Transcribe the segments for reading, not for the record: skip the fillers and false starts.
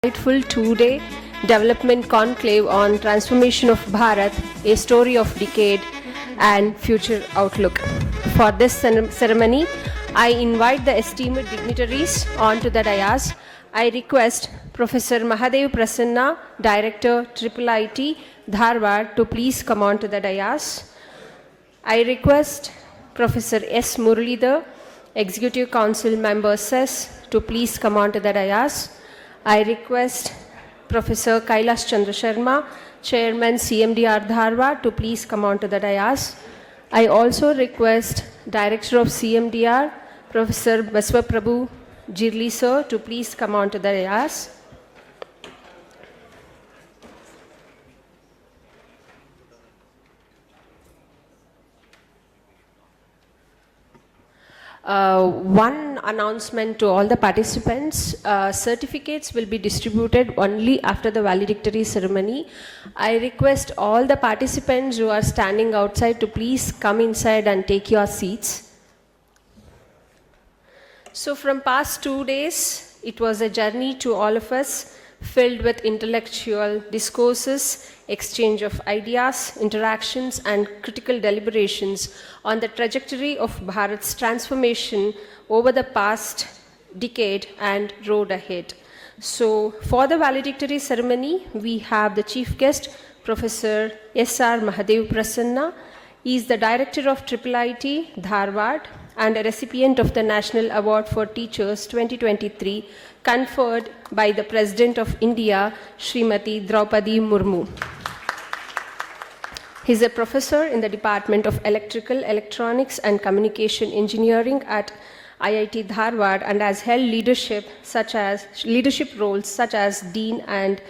Delightful two-day development conclave on transformation of Bharat, a story of decade and future outlook. For this ceremony, I invite the esteemed dignitaries onto the dais. I request Professor Mahadeva Prasanna, Director, IIIT, Dharwad, to please come onto the dais. I request Professor S. Muralidharan, Executive Council Member CES, to please come onto the dais. I request Professor Kialashchandra Sharma, Chairman CMDR Dharwad, to please come onto the dais. I also request Director of CMDR, Professor Prabhu Jirli sir, to please come onto the dais. One announcement to all the participants, certificates will be distributed only after the valedictory ceremony. I request all the participants who are standing outside to please come inside and take your seats. So from past 2 days, it was a journey to all of us, filled with intellectual discourses, exchange of ideas, interactions, and critical deliberations on the trajectory of Bharat's transformation over the past decade and road ahead. So, for the valedictory ceremony, we have the chief guest, Professor S.R. Mahadeva Prasanna. He is the Director of IIIT, Dharwad, and a recipient of the National Award for Teachers 2023, conferred by the President of India, Srimati Draupadi Murmu. He is a professor in the Department of Electrical, Electronics and Communication Engineering at IIT Dharwad and has held leadership roles such as Dean at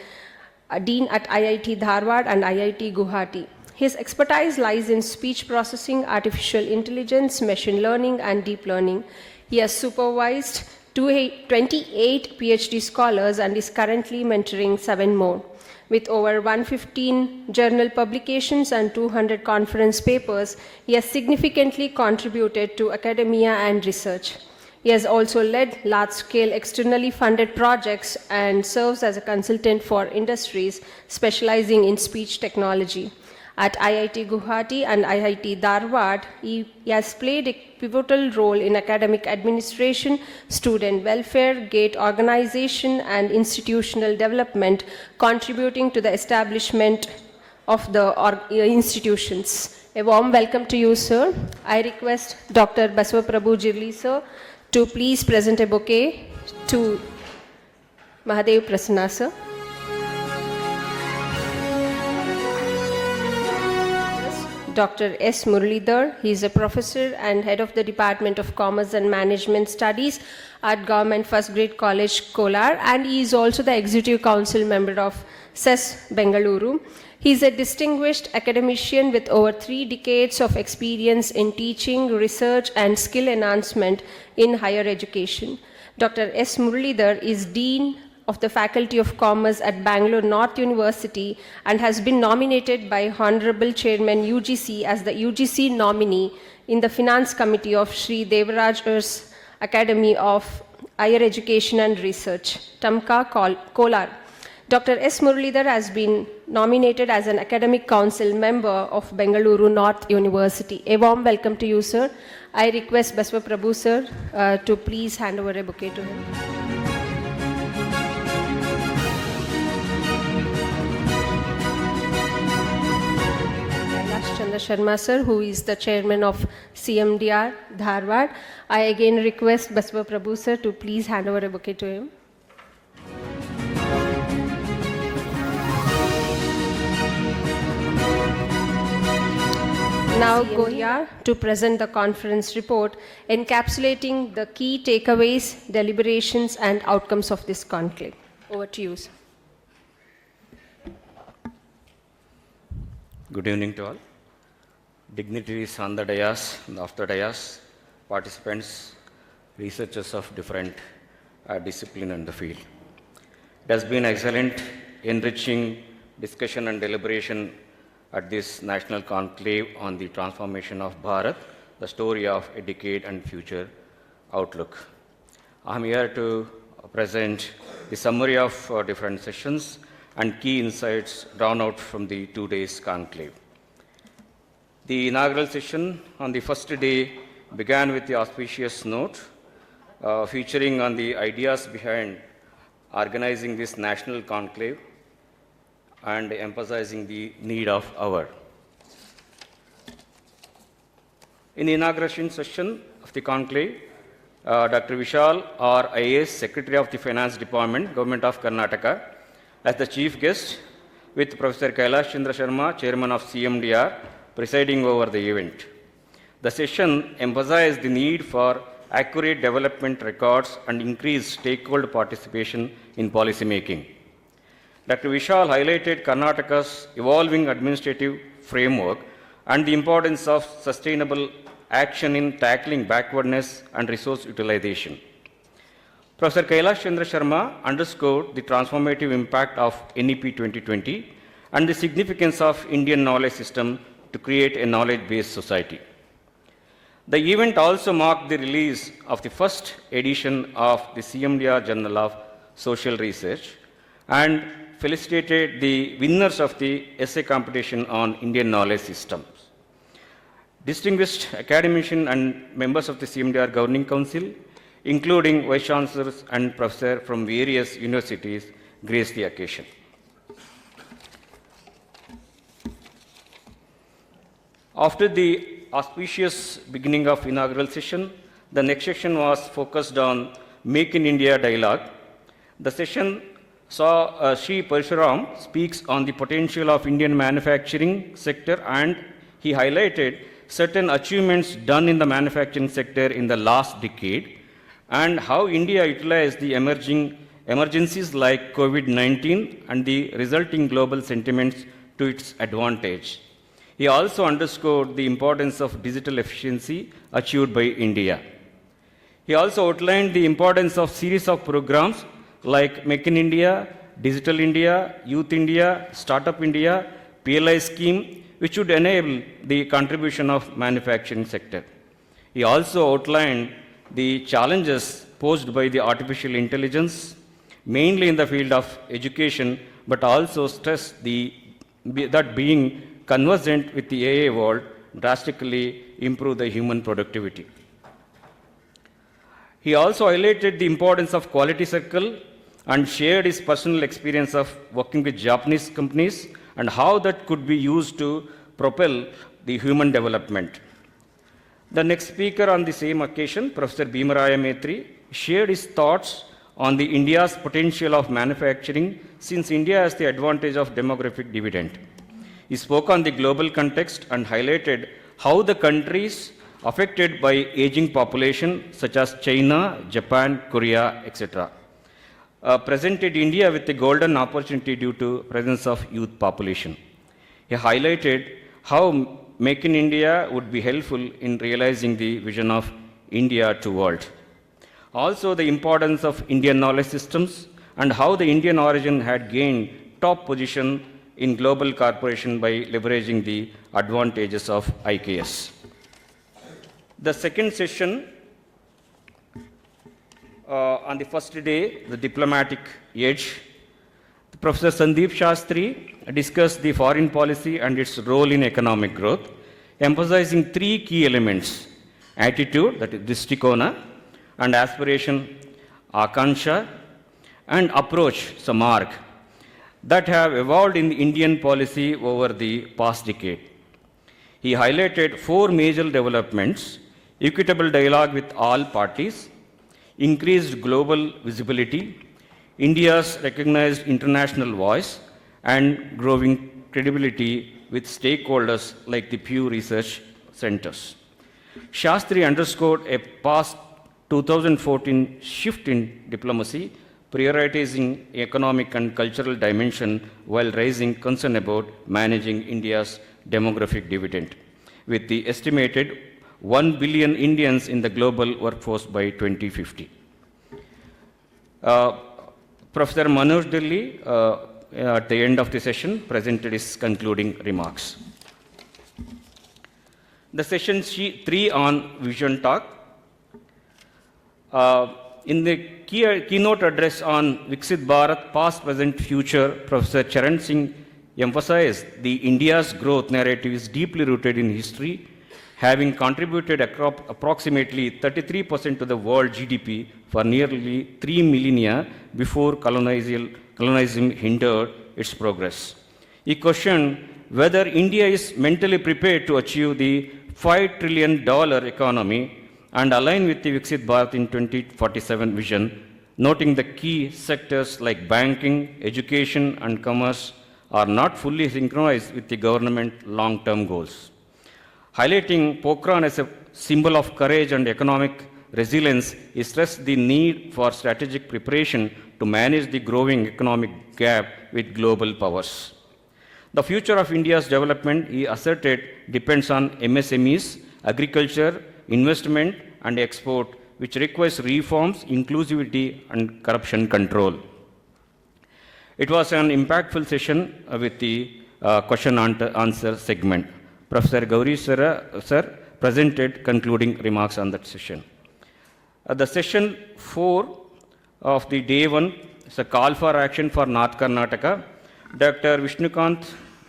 IIT Dharwad and IIT Guwahati. His expertise lies in speech processing, artificial intelligence, machine learning, and deep learning. He has supervised 28 PhD scholars and is currently mentoring 7 more. With over 115 journal publications and 200 conference papers, he has significantly contributed to academia and research. He has also led large-scale externally funded projects and serves as a consultant for industries specializing in speech technology. At IIT Guwahati and IIT Dharwad, he has played a pivotal role in academic administration, student welfare, GATE organization, and institutional development, contributing to the establishment of the institutions. A warm welcome to you, sir. I request Dr. Prabhu Jirli sir to please present a bouquet to Mahadeva Prasanna sir. Dr. S. Muralidharan. He is a professor and head of the Department of Commerce and Management Studies at Government First Grade College, Kolar, and he is also the Executive Council member of CES, Bengaluru. He is a distinguished academician with over 3 decades of experience in teaching, research, and skill enhancement in higher education. Dr. S. Muralidharan is Dean of the Faculty of Commerce at Bangalore North University and has been nominated by Honorable Chairman UGC as the UGC nominee in the Finance Committee of Sri Devaraj's Academy of Higher Education and Research, Tamka, Kolar. Dr. S. Muralidharan has been nominated as an Academic Council member of Bengaluru North University. A warm welcome to you, sir. I request Prabhu sir to please hand over a bouquet to him. Sharma sir, who is the chairman of CMDR Dharwad. I again request Prabhu sir to please hand over a bouquet to him. Now Goya to present the conference report encapsulating the key takeaways, deliberations and outcomes of this conclave. Over to you, sir. Good evening to all. Dignitaries on the dais and after dais, participants, researchers of different discipline and the field. It has been excellent, enriching discussion and deliberation at this national conclave on the transformation of Bharat, the story of a decade and future outlook. I'm here to present the summary of different sessions and key insights drawn out from the 2 days conclave. The inaugural session on the first day began with the auspicious note featuring on the ideas behind organizing this national conclave and emphasizing the need of hour. In the inauguration session of the conclave, Dr. Vishal R. IAS, Secretary of the Finance Department, Government of Karnataka, as the chief guest, with Professor Kialashchandra Sharma, Chairman of CMDR, presiding over the event. The session emphasized the need for accurate development records and increased stakeholder participation in policy making. Dr. Vishal highlighted Karnataka's evolving administrative framework and the importance of sustainable action in tackling backwardness and resource utilization. Professor Kialashchandra Sharma underscored the transformative impact of NEP 2020 and the significance of Indian knowledge system to create a knowledge-based society. The event also marked the release of the first edition of the CMDR Journal of Social Research and felicitated the winners of the essay competition on Indian knowledge systems. Distinguished academicians and members of the CMDR Governing Council, including Vice Chancellors and Professors from various universities, graced the occasion. After the auspicious beginning of inaugural session, the next section was focused on Make in India dialogue. The session saw Sri Parshuram speaks on the potential of Indian manufacturing sector, and he highlighted certain achievements done in the manufacturing sector in the last decade and how India utilized the emergencies like COVID-19 and the resulting global sentiments to its advantage. He also underscored the importance of digital efficiency achieved by India. He also outlined the importance of series of programs like Make in India, Digital India, Youth India, Startup India, PLI scheme, which would enable the contribution of manufacturing sector. He also outlined the challenges posed by the artificial intelligence, mainly in the field of education, but also stressed that being conversant with the AI world drastically improve the human productivity. He also highlighted the importance of quality circle and shared his personal experience of working with Japanese companies and how that could be used to propel the human development. The next speaker on the same occasion, Professor Bhimaraya Maitri, shared his thoughts on the India's potential of manufacturing since India has the advantage of demographic dividend. He spoke on the global context and highlighted how the countries affected by aging population such as China, Japan, Korea, etc. Presented India with a golden opportunity due to presence of youth population. He highlighted how Make in India would be helpful in realizing the vision of India to world. Also the importance of Indian knowledge systems and how the Indian origin had gained top position in global corporation by leveraging the advantages of IKS. The second session on the first day, the diplomatic edge, Professor Sandeep Shastri discussed the foreign policy and its role in economic growth, emphasizing three key elements: attitude, that is Dristikona, and aspiration, Akansha, and approach, Samarg, that have evolved in Indian policy over the past decade. He highlighted four major developments: equitable dialogue with all parties, increased global visibility, India's recognized international voice, and growing credibility with stakeholders like the Pew Research Centers. Shastri underscored a past 2014 shift in diplomacy, prioritizing economic and cultural dimension while raising concern about managing India's demographic dividend, with the estimated 1 billion Indians in the global workforce by 2050. Professor Manoj Delhi, at the end of the session, presented his concluding remarks. The session 3 on Vision Talk. In the keynote address on Viksit Bharat, Past, Present, Future, Professor Charan Singh emphasized the India's growth narrative is deeply rooted in history, having contributed approximately 33% to the world GDP for nearly 3 millennia before colonialism hindered its progress. He questioned whether India is mentally prepared to achieve the $5 trillion economy and align with the Viksit Bharat in 2047 vision, noting the key sectors like banking, education, and commerce are not fully synchronized with the government long-term goals. Highlighting Pokhran as a symbol of courage and economic resilience, he stressed the need for strategic preparation to manage the growing economic gap with global powers. The future of India's development, he asserted, depends on MSMEs, agriculture, investment, and export, which requires reforms, inclusivity, and corruption control. It was an impactful session with the question and answer segment. Professor Gauri sir presented concluding remarks on that session. The session 4 of the day 1 is a call for action for North Karnataka. Dr. Vishnukant,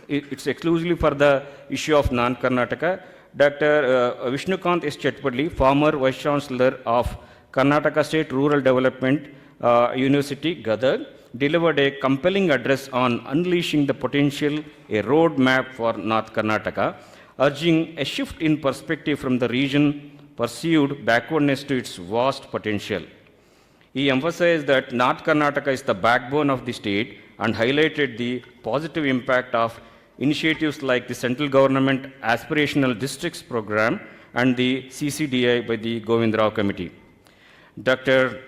it's exclusively for the issue of North Karnataka. Dr. Vishnukant S. Chetpadli, former Vice Chancellor of Karnataka State Rural Development University, Gadag, delivered a compelling address on unleashing the potential, a roadmap for North Karnataka, urging a shift in perspective from the region perceived backwardness to its vast potential. He emphasized that North Karnataka is the backbone of the state and highlighted the positive impact of initiatives like the central government aspirational districts program and the CCDI by the Govindrao committee. Dr.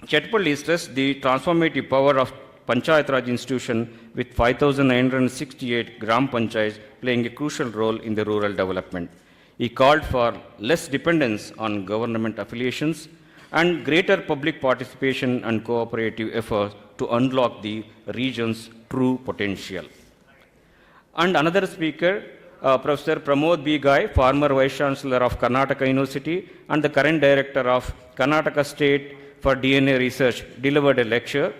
Chetpadli stressed the transformative power of Panchayat Raj institution with 5,968 Gram Panchayats playing a crucial role in the rural development. He called for less dependence on government affiliations and greater public participation and cooperative efforts to unlock the region's true potential. And another speaker, Professor Pramod B. Gai, former Vice Chancellor of Karnataka University and the current Director of Karnataka State for DNA Research, delivered a lecture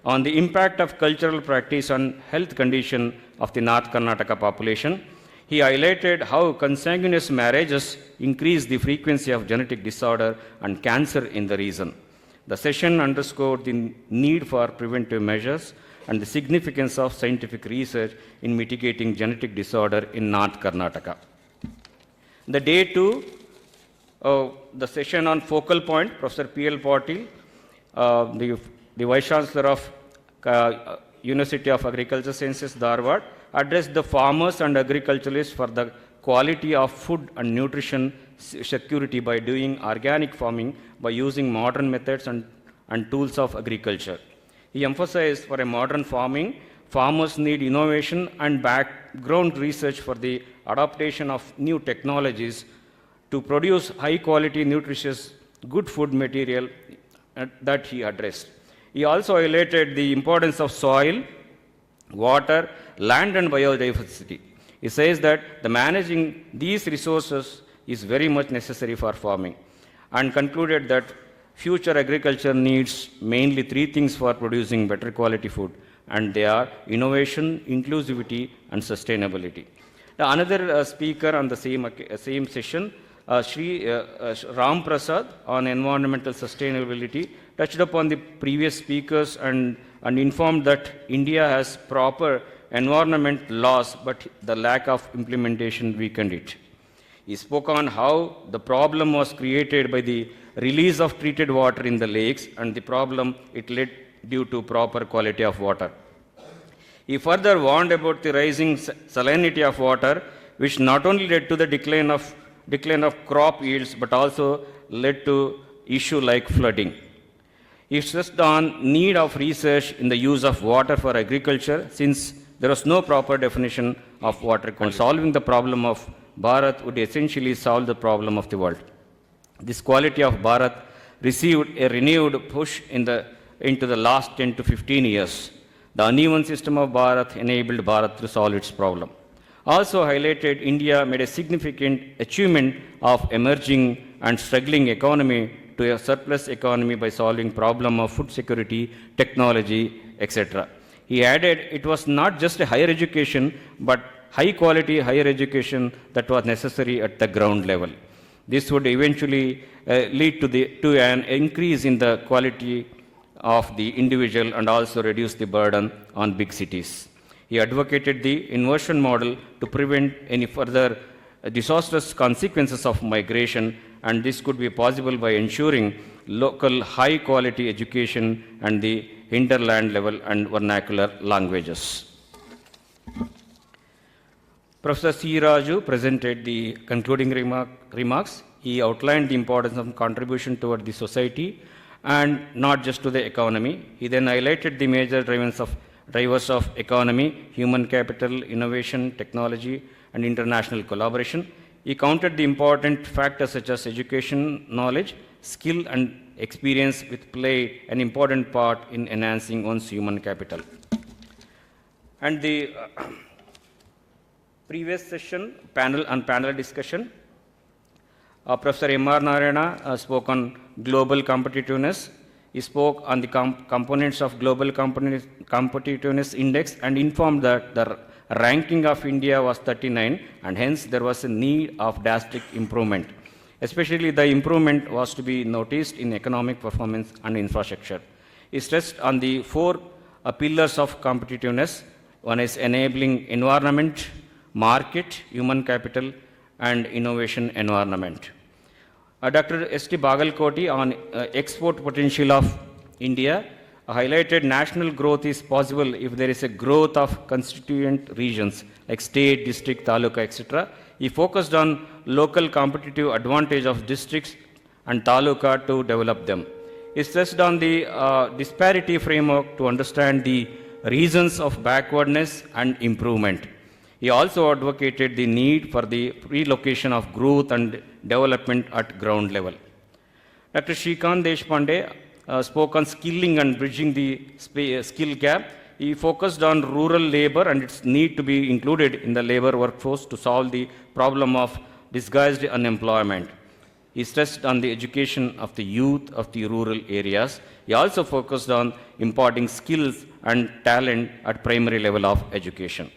on the impact of cultural practice on health condition of the North Karnataka population. He highlighted how consanguineous marriages increase the frequency of genetic disorder and cancer in the region. The session underscored the need for preventive measures and the significance of scientific research in mitigating genetic disorder in North Karnataka. The day 2, the session on focal point, Professor P.L. Patil, the Vice Chancellor of University of Agricultural Sciences, Dharwad, addressed the farmers and agriculturalists for the quality of food and nutrition security by doing organic farming by using modern methods and tools of agriculture. He emphasized for a modern farming, farmers need innovation and background research for the adaptation of new technologies to produce high quality, nutritious, good food material that he addressed. He also highlighted the importance of soil, water, land and biodiversity. He says that the managing these resources is very much necessary for farming and concluded that future agriculture needs mainly 3 things for producing better quality food, and they are innovation, inclusivity, and sustainability. Another speaker on the same session, Sri Ram Prasad on environmental sustainability, touched upon the previous speakers and informed that India has proper environment laws, but the lack of implementation weakened it. He spoke on how the problem was created by the release of treated water in the lakes and the problem it led due to proper quality of water. He further warned about the rising salinity of water, which not only led to the decline of crop yields, but also led to issues like flooding. He stressed on need of research in the use of water for agriculture, since there was no proper definition of water. Solving the problem of Bharat would essentially solve the problem of the world. This quality of Bharat received a renewed push into the last 10 to 15 years. The uneven system of Bharat enabled Bharat to solve its problem. Also highlighted India made a significant achievement of emerging and struggling economy to a surplus economy by solving problem of food security, technology, etc. He added it was not just a higher education, but high quality higher education that was necessary at the ground level. This would eventually lead to an increase in the quality of the individual and also reduce the burden on big cities. He advocated the inversion model to prevent any further disastrous consequences of migration, and this could be possible by ensuring local high quality education and the hinterland level and vernacular languages. Professor C. Raju presented the concluding remarks. He outlined the importance of contribution toward the society and not just to the economy. He then highlighted the major drivers of economy, human capital, innovation, technology, and international collaboration. He counted the important factors such as education, knowledge, skill, and experience, which play an important part in enhancing one's human capital. And the previous session, panel discussion, Professor M.R. Narayana spoke on global competitiveness. He spoke on the components of global competitiveness index and informed that the ranking of India was 39, and hence there was a need of drastic improvement. Especially the improvement was to be noticed in economic performance and infrastructure. He stressed on the four pillars of competitiveness. One is enabling environment, market, human capital, and innovation environment. Dr. S.T. Bagalkoti on export potential of India highlighted national growth is possible if there is a growth of constituent regions like state, district, taluka, etc. He focused on local competitive advantage of districts and taluka to develop them. He stressed on the disparity framework to understand the reasons of backwardness and improvement. He also advocated the need for the relocation of growth and development at ground level. Dr. Shrikant Deshpande spoke on skilling and bridging the skill gap. He focused on rural labor and its need to be included in the labor workforce to solve the problem of disguised unemployment. He stressed on the education of the youth of the rural areas. He also focused on imparting skills and talent at primary level of education.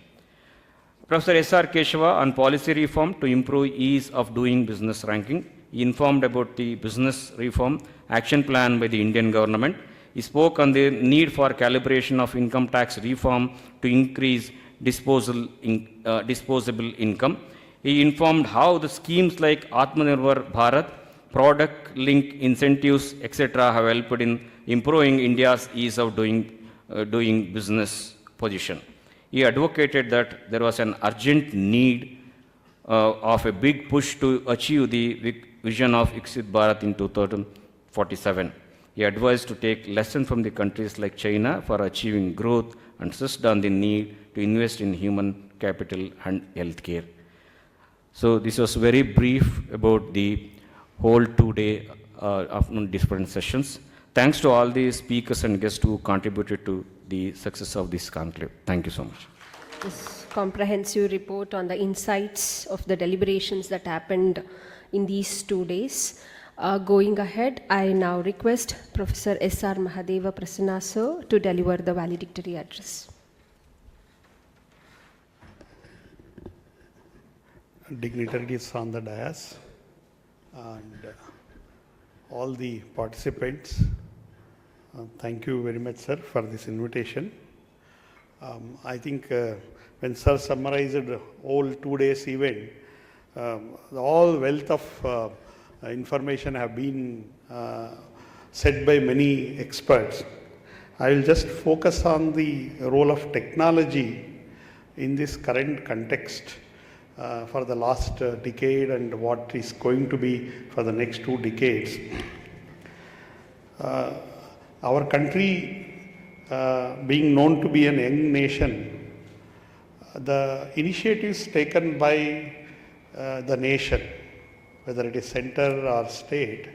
Professor S.R. Keshava on policy reform to improve ease of doing business ranking. He informed about the business reform action plan by the Indian government. He spoke on the need for calibration of income tax reform to increase disposable income. He informed how the schemes like Atmanirbhar Bharat, product link incentives, etc. have helped in improving India's ease of doing business position. He advocated that there was an urgent need of a big push to achieve the vision of Viksit Bharat in 2047. He advised to take lessons from the countries like China for achieving growth and insisted on the need to invest in human capital and healthcare. So this was very brief about the whole 2-day afternoon different sessions. Thanks to all the speakers and guests who contributed to the success of this conclave. Thank you so much. This comprehensive report on the insights of the deliberations that happened in these 2 days. Going ahead, I now request Professor S.R. Mahadeva Prasanna sir to deliver the valedictory address. Dignitaries on the dais and all the participants. Thank you very much, sir, for this invitation. I think when sir summarized the whole 2 days event, all wealth of information have been said by many experts. I will just focus on the role of technology in this current context for the last decade and what is going to be for the next 2 decades. Our country, being known to be an young nation, the initiatives taken by the nation, whether it is center or state,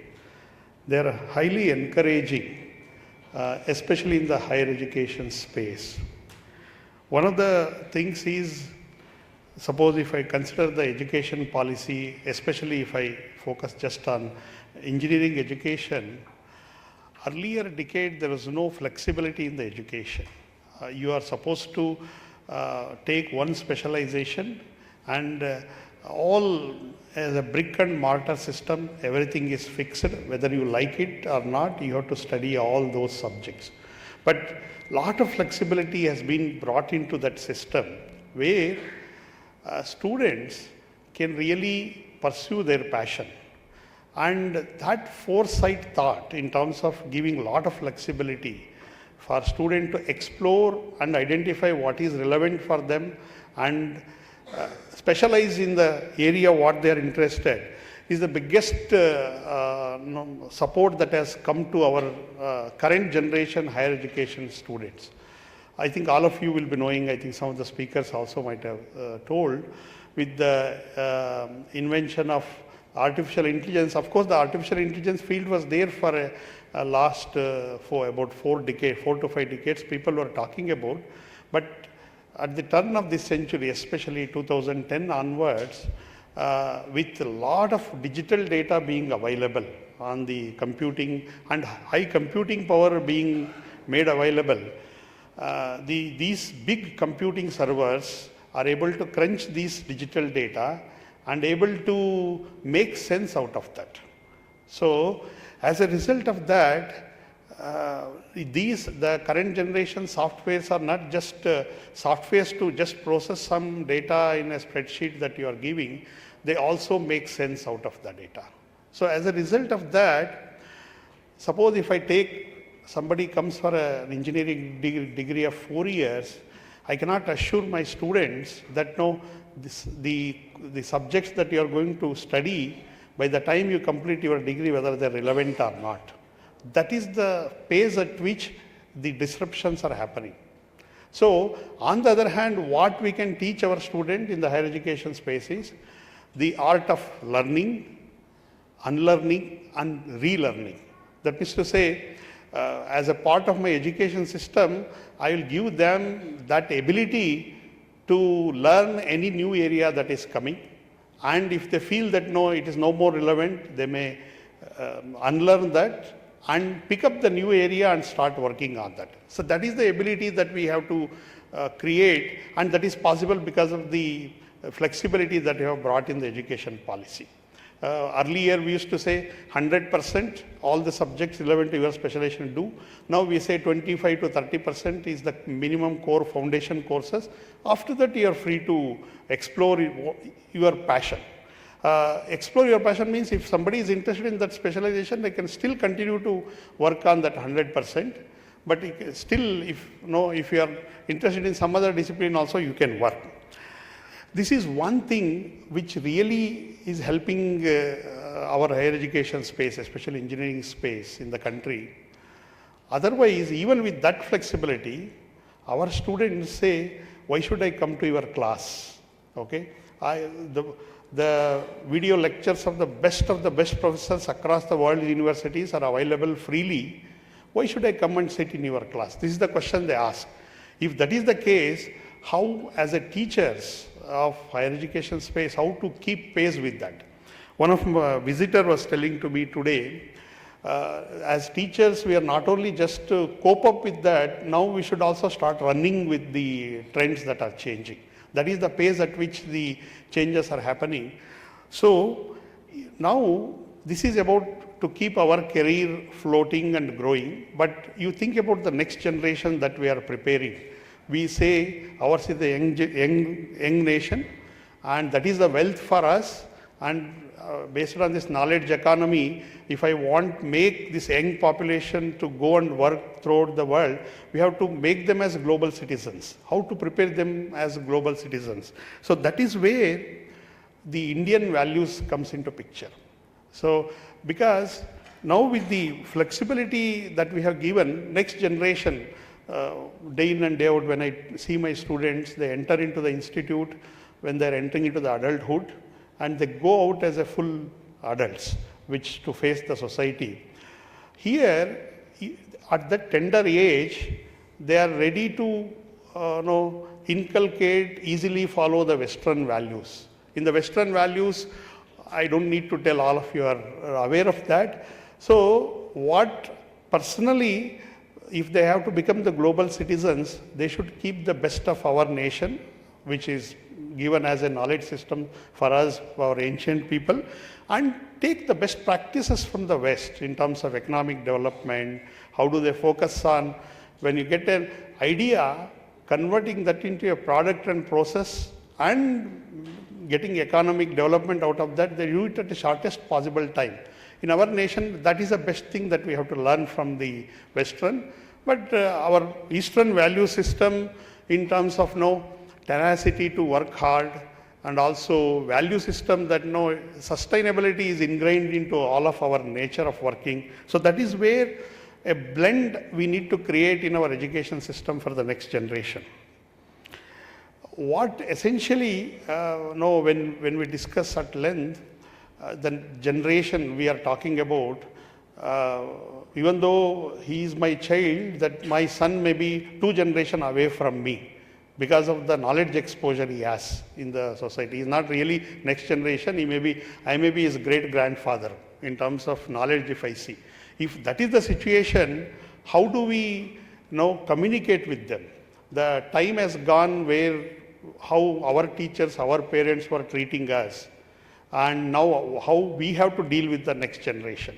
they are highly encouraging, especially in the higher education space. One of the things is, suppose if I consider the education policy, especially if I focus just on engineering education, earlier decade there was no flexibility in the education. You are supposed to take one specialization and all as a brick and mortar system, everything is fixed. Whether you like it or not, you have to study all those subjects. But lot of flexibility has been brought into that system where students can really pursue their passion. And that foresight thought in terms of giving a lot of flexibility for students to explore and identify what is relevant for them and specialize in the area what they are interested is the biggest support that has come to our current generation higher education students. I think all of you will be knowing, I think some of the speakers also might have told, with the invention of artificial intelligence. Of course, the artificial intelligence field was there for for about 4 to 5 decades, people were talking about. But at the turn of this century, especially 2010 onwards, with a lot of digital data being available on the computing and high computing power being made available, these big computing servers are able to crunch these digital data and able to make sense out of that. So, as a result of that, the current generation softwares are not just softwares to just process some data in a spreadsheet that you are giving, they also make sense out of the data. So, as a result of that, suppose if I take somebody comes for an engineering degree of 4 years, I cannot assure my students that no, the subjects that you are going to study, by the time you complete your degree, whether they are relevant or not. That is the pace at which the disruptions are happening. So, on the other hand, what we can teach our student in the higher education space is the art of learning, unlearning and relearning. That is to say, as a part of my education system, I will give them that ability to learn any new area that is coming. And if they feel that no, it is no more relevant, they may unlearn that and pick up the new area and start working on that. So that is the ability that we have to create, and that is possible because of the flexibility that we have brought in the education policy. Earlier we used to say 100% all the subjects relevant to your specialization do. Now we say 25 to 30% is the minimum core foundation courses. After that you are free to explore your passion. Explore your passion means if somebody is interested in that specialization, they can still continue to work on that 100%. But still, if you are interested in some other discipline also, you can work. This is one thing which really is helping our higher education space, especially engineering space in the country. Otherwise, even with that flexibility, our students say, why should I come to your class? Okay, the video lectures of the best professors across the world universities are available freely. Why should I come and sit in your class? This is the question they ask. If that is the case, how as a teachers of higher education space, how to keep pace with that? One of my visitor was telling to me today, as teachers, we are not only just to cope up with that, now we should also start running with the trends that are changing. That is the pace at which the changes are happening. So now this is about to keep our career floating and growing, but you think about the next generation that we are preparing. We say ours is a young nation, and that is the wealth for us. And based on this knowledge economy, if I want to make this young population to go and work throughout the world, we have to make them as global citizens. How to prepare them as global citizens? So that is where the Indian values comes into picture. So because now with the flexibility that we have given, next generation, day in and day out, when I see my students, they enter into the institute when they are entering into the adulthood, and they go out as a full adults, which to face the society. Here, at that tender age, they are ready to inculcate, easily follow the Western values. In the Western values, I don't need to tell, all of you are aware of that. So what personally, if they have to become the global citizens, they should keep the best of our nation, which is given as a knowledge system for us, for our ancient people, and take the best practices from the West in terms of economic development. How do they focus on, when you get an idea, converting that into a product and process and getting economic development out of that, they do it at the shortest possible time. In our nation, that is the best thing that we have to learn from the Western. But our Eastern value system in terms of tenacity to work hard, and also value system that sustainability is ingrained into all of our nature of working. So that is where a blend we need to create in our education system for the next generation. What essentially, when we discuss at length, the generation we are talking about, even though he is my child, that my son may be 2 generations away from me because of the knowledge exposure he has in the society. He is not really next generation. I may be his great grandfather in terms of knowledge if I see. If that is the situation, how do we communicate with them? The time has gone where how our teachers, our parents were treating us, and now how we have to deal with the next generation.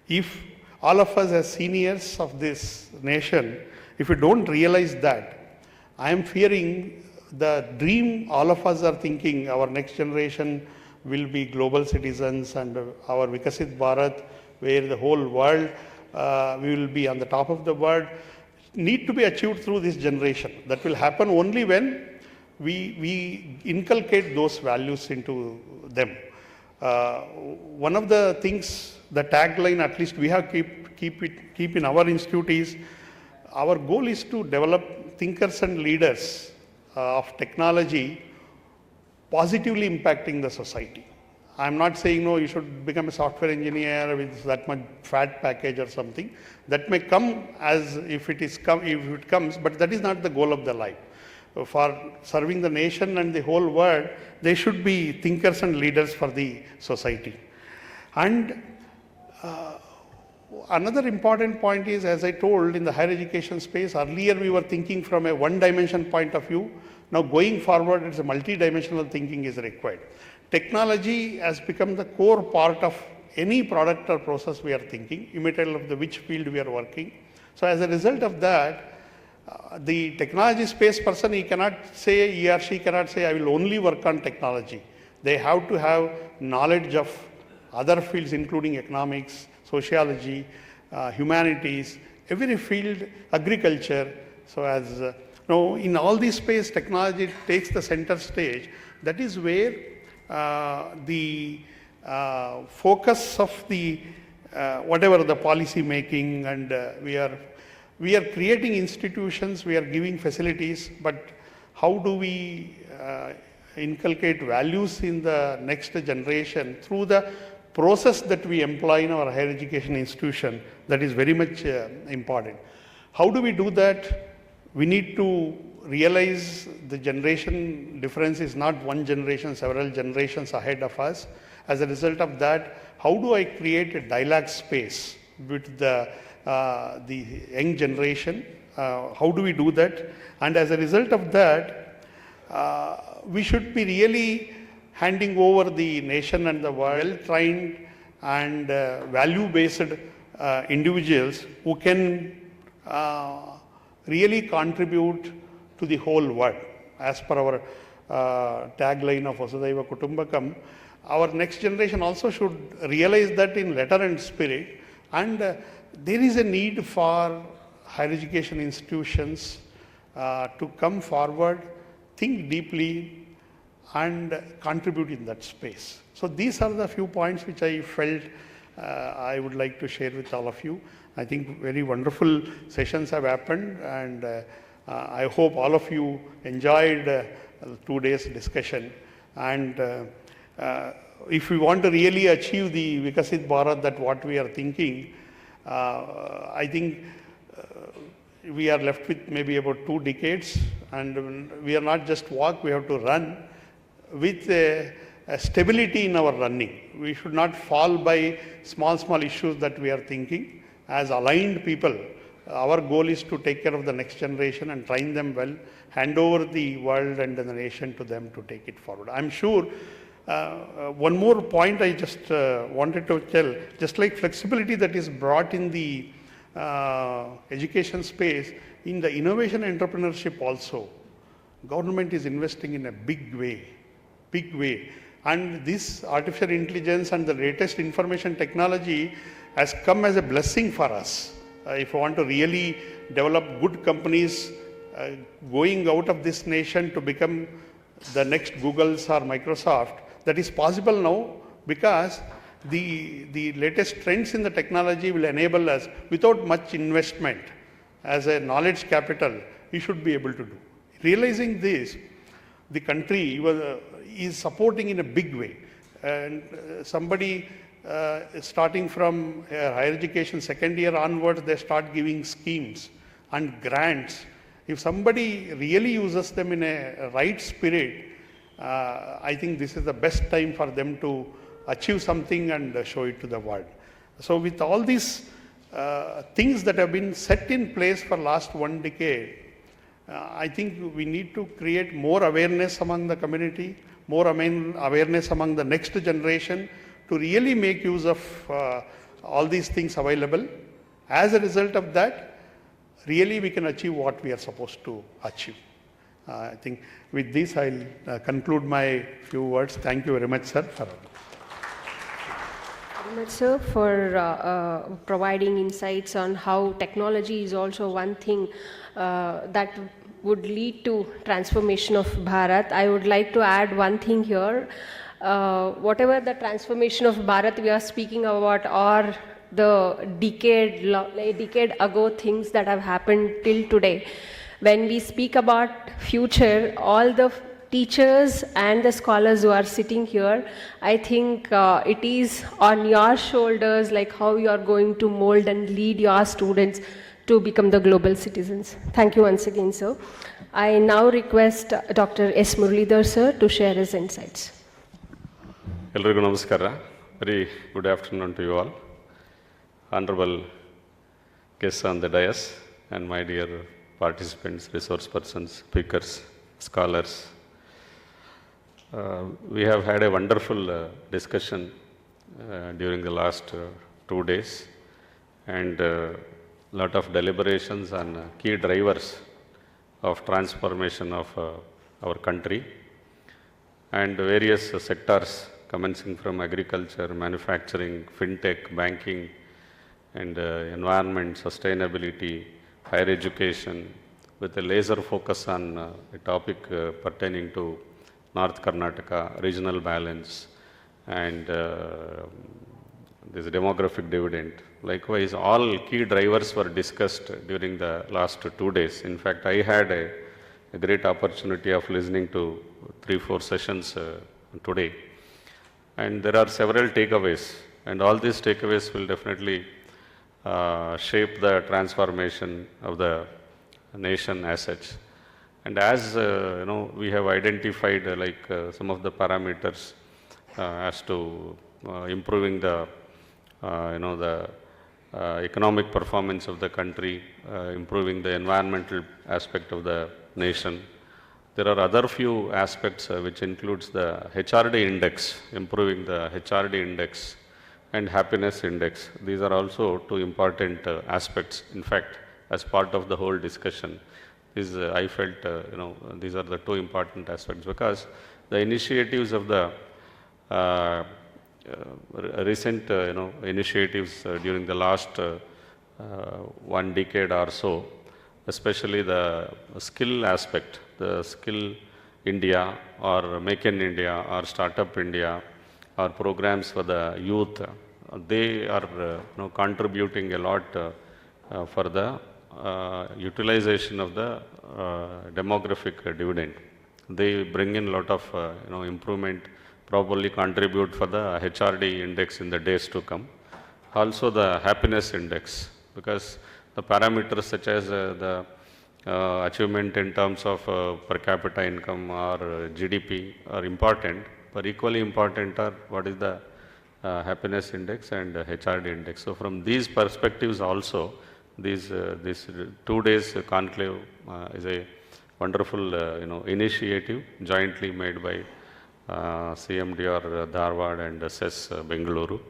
If all of us as seniors of this nation, if we don't realize that, I am fearing the dream all of us are thinking, our next generation will be global citizens and our Vikasit Bharat, where the whole world, we will be on the top of the world, need to be achieved through this generation. That will happen only when we inculcate those values into them. One of the things, the tagline at least we have keep in our institute is, our goal is to develop thinkers and leaders of technology positively impacting the society. I'm not saying you should become a software engineer with that much fat package or something. That may come as if it comes, but that is not the goal of the life. For serving the nation and the whole world, they should be thinkers and leaders for the society. And another important point is, as I told, in the higher education space, earlier we were thinking from a one-dimension point of view. Now going forward, it's a multi-dimensional thinking is required. Technology has become the core part of any product or process we are thinking, irrespective of which field we are working. So as a result of that, the technology space person, he or she cannot say, I will only work on technology. They have to have knowledge of other fields, including economics, sociology, humanities, every field, agriculture. So as in all these space, technology takes the center stage. That is where the focus of the whatever the policy making, and we are creating institutions, we are giving facilities, but how do we inculcate values in the next generation through the process that we employ in our higher education institution? That is very much important. How do we do that? We need to realize the generation difference is not one generation, several generations ahead of us. As a result of that, how do I create a dialogue space with the young generation? How do we do that? And as a result of that, we should be really handing over the nation and the world well-trained and value-based individuals who can really contribute to the whole world. As per our tagline of Vasudhaiva Kutumbakam, our next generation also should realize that in letter and spirit, and there is a need for higher education institutions to come forward, think deeply, and contribute in that space. So these are the few points which I felt I would like to share with all of you. I think very wonderful sessions have happened, and I hope all of you enjoyed 2 days discussion. And if we want to really achieve the Vikasit Bharat, that what we are thinking, I think we are left with maybe about 2 decades, and we are not just walk, we have to run with stability in our running. We should not fall by small issues that we are thinking. As aligned people, our goal is to take care of the next generation and train them well, hand over the world and the nation to them to take it forward. I'm sure one more point I just wanted to tell, just like flexibility that is brought in the education space, in the innovation entrepreneurship also, government is investing in a big way. And this artificial intelligence and the latest information technology has come as a blessing for us. If you want to really develop good companies going out of this nation to become the next Googles or Microsoft, that is possible now because the latest trends in the technology will enable us without much investment. As a knowledge capital, we should be able to do. Realizing this, the country is supporting in a big way. And somebody starting from higher education second year onwards, they start giving schemes and grants. If somebody really uses them in a right spirit, I think this is the best time for them to achieve something and show it to the world. So with all these things that have been set in place for last 1 decade, I think we need to create more awareness among the community, more awareness among the next generation to really make use of all these things available. As a result of that, really we can achieve what we are supposed to achieve. I think with this I'll conclude my few words. Thank you very much, sir. Very much, sir, for providing insights on how technology is also one thing that would lead to transformation of Bharat. I would like to add one thing here. Whatever the transformation of Bharat we are speaking about, or the decade ago things that have happened till today, when we speak about future, all the teachers and the scholars who are sitting here, I think it is on your shoulders, like how you are going to mold and lead your students to become the global citizens. Thank you once again, sir. I now request Dr. S. Muralidharan, sir, to share his insights. Elrigu namaskara. Very good afternoon to you all. Honorable guests on the dais and my dear participants, resource persons, speakers, scholars. We have had a wonderful discussion during the last 2 days, and lot of deliberations on key drivers of transformation of our country, and various sectors commencing from agriculture, manufacturing, fintech, banking, and environment, sustainability, higher education, with a laser focus on a topic pertaining to North Karnataka, regional balance, and this demographic dividend. Likewise, all key drivers were discussed during the last 2 days. In fact, I had a great opportunity of listening to 3-4 sessions today. And there are several takeaways, and all these takeaways will definitely shape the transformation of the nation as such. And as we have identified some of the parameters as to improving the economic performance of the country, improving the environmental aspect of the nation. There are other few aspects which includes the HRD index, improving the HRD index and happiness index. These are also 2 important aspects. In fact, as part of the whole discussion, I felt these are the 2 important aspects, because the initiatives of the recent initiatives during the last 1 decade or so, especially the skill aspect, the Skill India or Make in India or Startup India or programs for the youth, they are contributing a lot for the utilization of the demographic dividend. They bring in a lot of improvement, probably contribute for the HRD index in the days to come. Also the happiness index, because the parameters such as the achievement in terms of per capita income or GDP are important, but equally important are what is the happiness index and HRD index. So from these perspectives also, this 2 days conclave is a wonderful initiative jointly made by CMDR Dharwad and SES Bengaluru.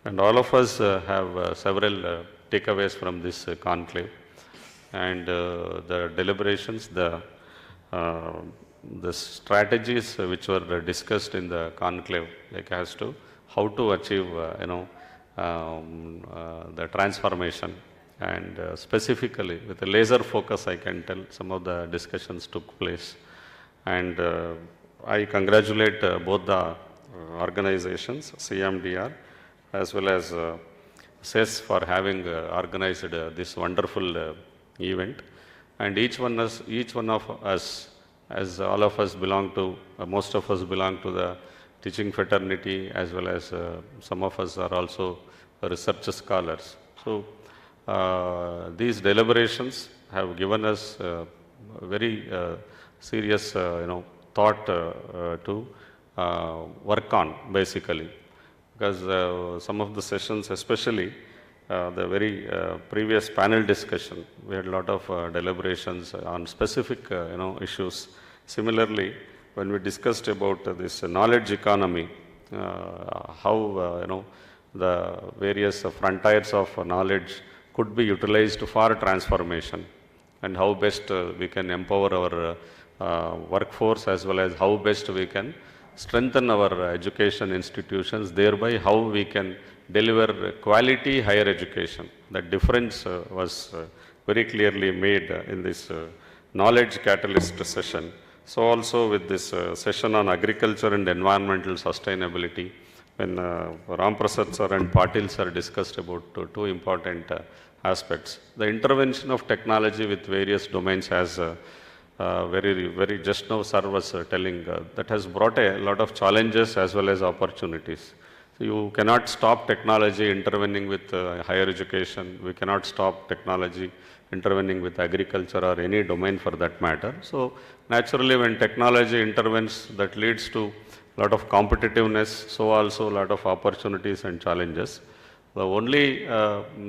And all of us have several takeaways from this conclave. And the deliberations, the strategies which were discussed in the conclave, like as to how to achieve, the transformation, and specifically with a laser focus, I can tell some of the discussions took place. And I congratulate both the organizations, CMDR as well as SES, for having organized this wonderful event. And each one of us, as all of us belong to, most of us belong to the teaching fraternity, as well as some of us are also research scholars. So these deliberations have given us very serious thought to work on, basically, because some of the sessions, especially the very previous panel discussion, we had a lot of deliberations on specific issues. Similarly, when we discussed about this knowledge economy, how the various frontiers of knowledge could be utilized for transformation, and how best we can empower our workforce, as well as how best we can strengthen our education institutions, thereby how we can deliver quality higher education. That difference was very clearly made in this knowledge catalyst session. So also with this session on agriculture and environmental sustainability, when Ram Prasad sir and Patil sir discussed about two important aspects. The intervention of technology with various domains has very just now sir was telling, that has brought a lot of challenges as well as opportunities. So you cannot stop technology intervening with higher education. We cannot stop technology intervening with agriculture or any domain for that matter. So naturally, when technology intervenes, that leads to a lot of competitiveness, so also a lot of opportunities and challenges. The only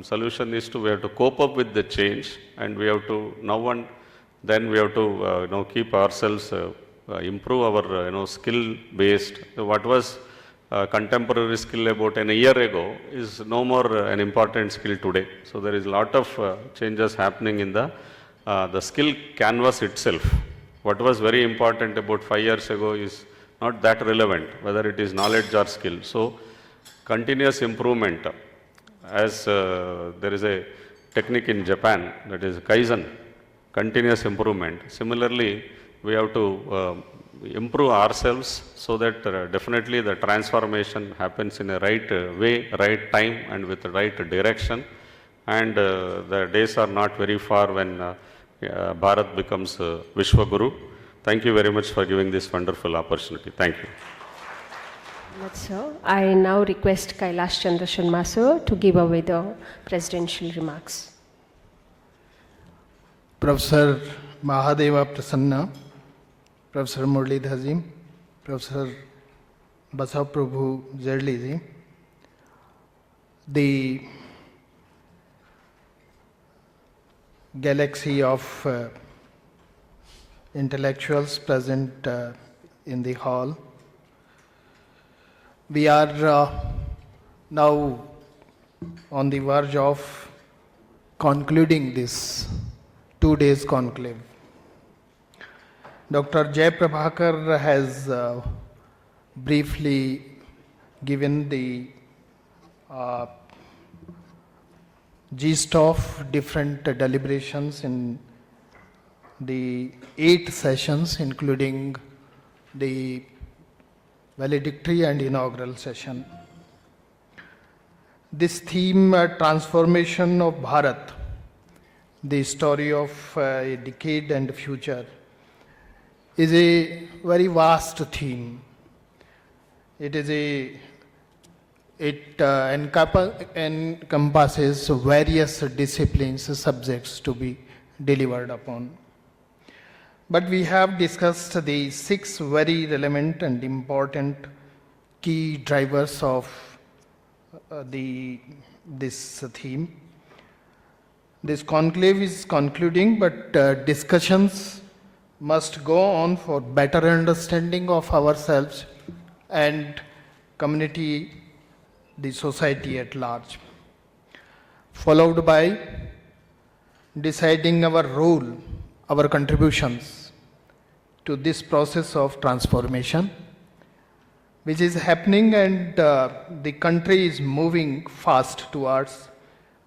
solution is we have to cope up with the change, and we have to now and then we have to keep ourselves, improve our skill based. What was contemporary skill about a year ago is no more an important skill today. So there is a lot of changes happening in the skill canvas itself. What was very important about 5 years ago is not that relevant, whether it is knowledge or skill. So continuous improvement, as there is a technique in Japan, that is Kaizen, continuous improvement. Similarly, we have to improve ourselves so that definitely the transformation happens in a right way, right time, and with the right direction. And the days are not very far when Bharat becomes Vishwa Guru. Thank you very much for giving this wonderful opportunity. Thank you. That's so. I now request Kialashchandra Sharma sir to give away the presidential remarks. Professor Mahadeva Prasanna, Professor Muralidharan, Professor Basav Prabhu Zerli ji, the galaxy of intellectuals present in the hall. We are now on the verge of concluding this 2 days conclave. Dr. Jay Prabhakar has briefly given the gist of different deliberations in the 8 sessions, including the valedictory and inaugural session. This theme, transformation of Bharat, the story of a decade and future, is a very vast theme. It encompasses various disciplines, subjects to be delivered upon. but we have discussed the 6 very relevant and important key drivers of this theme. This conclave is concluding, but discussions must go on for better understanding of ourselves and community, the society at large, followed by deciding our role, our contributions to this process of transformation, which is happening, and the country is moving fast towards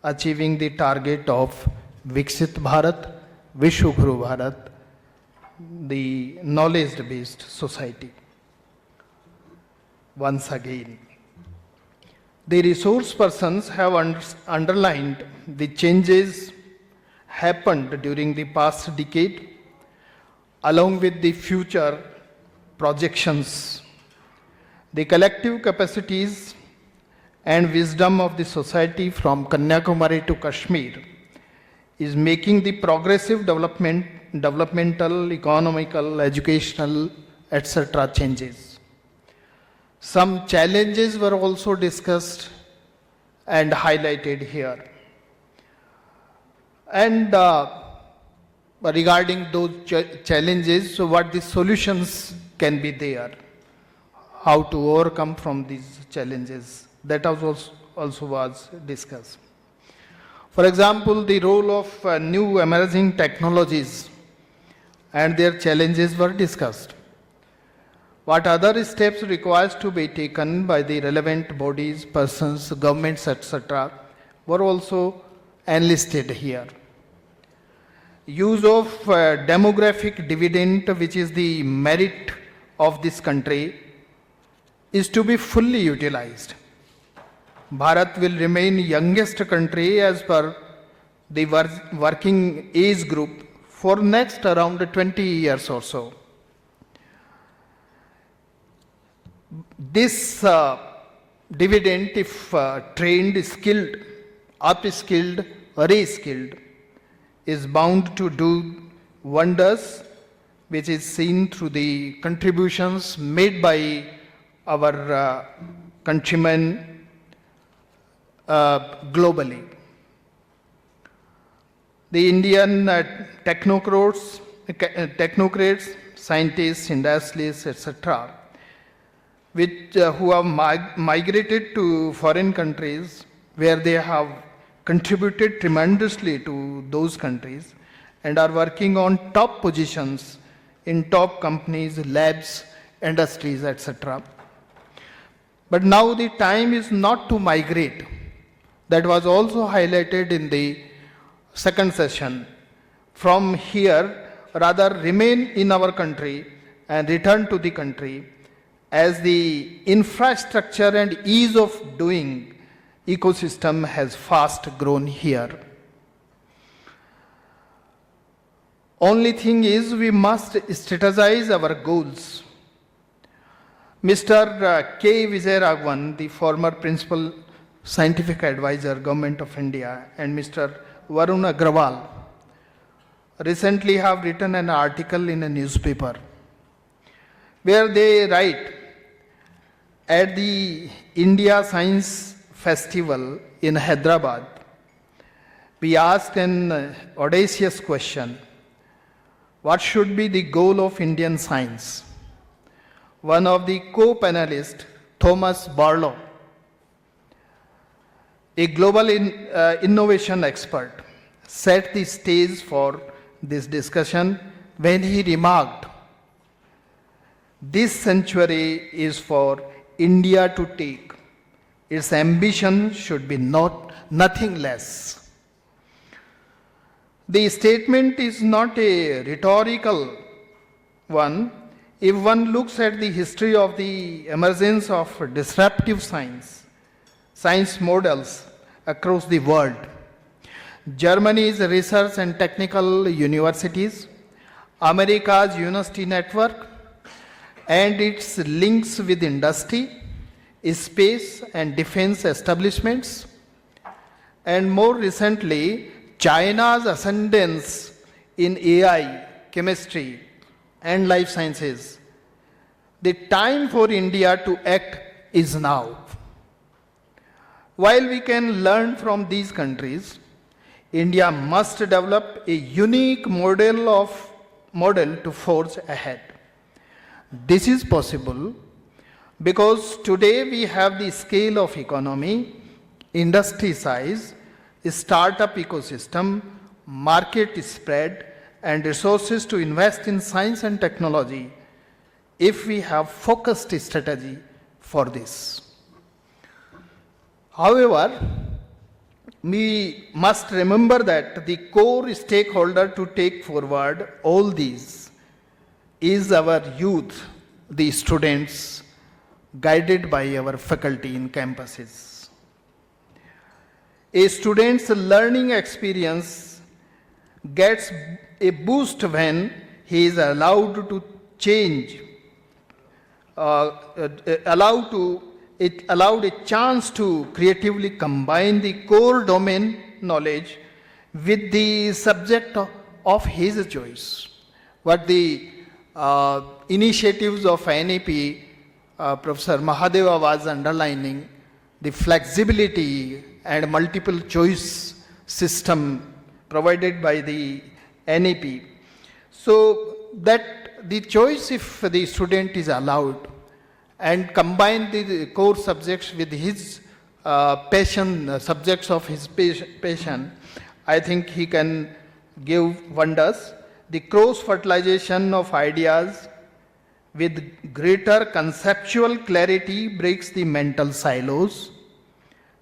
achieving the target of Viksit Bharat, Vishwaguru Bharat, the knowledge-based society. Once again, the resource persons have underlined the changes happened during the past decade, along with the future projections. The collective capacities and wisdom of the society from Kanyakumari to Kashmir is making the progressive developmental, economical, educational, etc. changes. Some challenges were also discussed and highlighted here. And regarding those challenges, so what the solutions can be there, how to overcome from these challenges, that also was discussed. For example, the role of new emerging technologies and their challenges were discussed. What other steps requires to be taken by the relevant bodies, persons, governments, etc. were also enlisted here. Use of demographic dividend, which is the merit of this country, is to be fully utilized. Bharat will remain youngest country as per the working age group for next around 20 years or so. This dividend, if trained, skilled, upskilled, reskilled, is bound to do wonders, which is seen through the contributions made by our countrymen globally. The Indian technocrats, scientists, industrialists, etc., who have migrated to foreign countries where they have contributed tremendously to those countries and are working on top positions in top companies, labs, industries, etc. But now the time is not to migrate. That was also highlighted in the second session. From here, rather remain in our country and return to the country, as the infrastructure and ease of doing ecosystem has fast grown here. Only thing is, we must strategize our goals. Mr. K. Vijayaraghavan, the former principal scientific advisor, Government of India, and Mr. Varun Agrawal recently have written an article in a newspaper where they write, at the India Science Festival in Hyderabad, we asked an audacious question: what should be the goal of Indian science? One of the co-panelists, Thomas Barlow, a global innovation expert, set the stage for this discussion when he remarked, this century is for India to take. Its ambition should be nothing less. The statement is not a rhetorical one. If one looks at the history of the emergence of disruptive science models across the world, Germany's research and technical universities, America's university network, and its links with industry, space and defense establishments, and more recently, China's ascendance in AI, chemistry, and life sciences, the time for India to act is now. While we can learn from these countries, India must develop a unique model to forge ahead. This is possible because today we have the scale of economy, industry size, startup ecosystem, market spread, and resources to invest in science and technology if we have focused strategy for this. However, we must remember that the core stakeholder to take forward all these is our youth, the students, guided by our faculty in campuses. A student's learning experience gets a boost when he is allowed to change, allowed a chance to creatively combine the core domain knowledge with the subject of his choice. What the initiatives of NEP, Professor Mahadeva was underlining, the flexibility and multiple choice system provided by the NEP. So that the choice, if the student is allowed, and combine the core subjects with his passion, subjects of his passion, I think he can give wonders. The cross-fertilization of ideas with greater conceptual clarity breaks the mental silos.